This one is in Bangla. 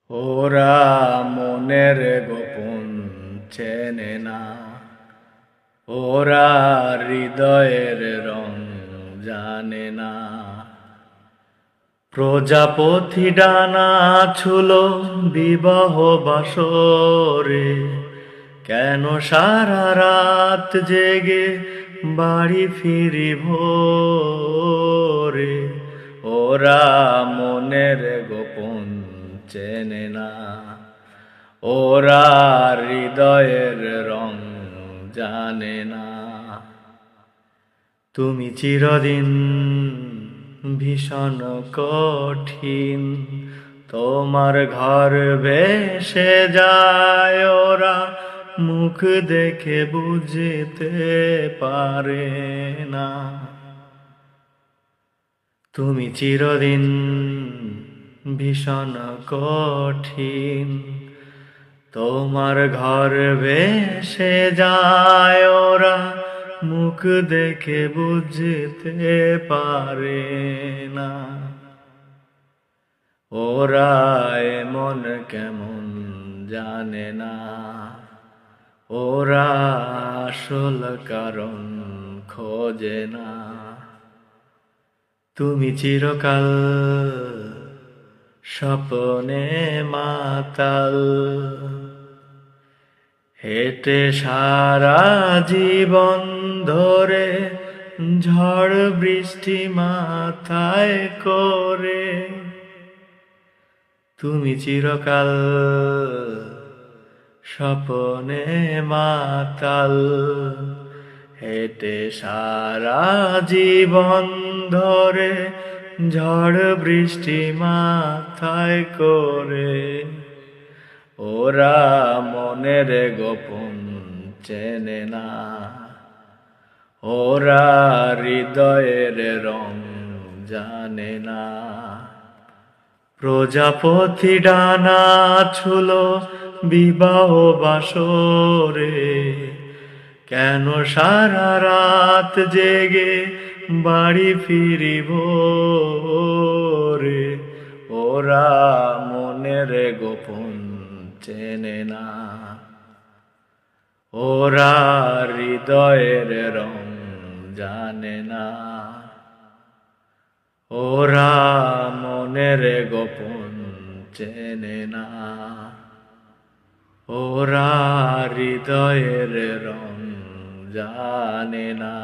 ওরা মনের গোপন চেনে না, ওরা হৃদয়ের রং জানে না। প্রজাপতি ডানা ছুলো বিবাহ বাসরে, কেন সারা রাত জেগে বাড়ি ফিরি ভোরে। ওরা মনের গোপন চেনে না, ওরা হৃদয়ের রং জানে না। তুমি চিরদিন ভীষণ কঠিন, তোমার ঘর ভেসে যায়, ওরা মুখ দেখে বুঝতে পারে না। তুমি চিরদিন ভীষণ কঠিন, তোমার ঘর ভেসে যায়, ওরা মুখ দেখে বুঝতে পারে না। ওরা এমন কেমন জানে না, ওরা আসল কারণ খোঁজে না। তুমি চিরকাল স্বপ্নে মাতাল, হেঁটে সারা জীবন ধরে ঝড় বৃষ্টি মাথায় করে। তুমি চিরকাল স্বপ্নে মাতাল, হেঁটে সারা জীবন ধরে ঝড় বৃষ্টি মাথায় করে। ওরা মনের গোপন চেনে না, ওরা হৃদয়ের রং জানে না। প্রজাপতি ডানা ছুলো বিবাহ বাসরে, কেন সারা রাত জেগে বাড়ি ফিরি ভোরে। ওরা মনের গোপন চেনে না, ওরা হৃদয়ের রং জানে না। ওরা মনের গোপন চেনে না, ওরা হৃদয়ের রং জানে না।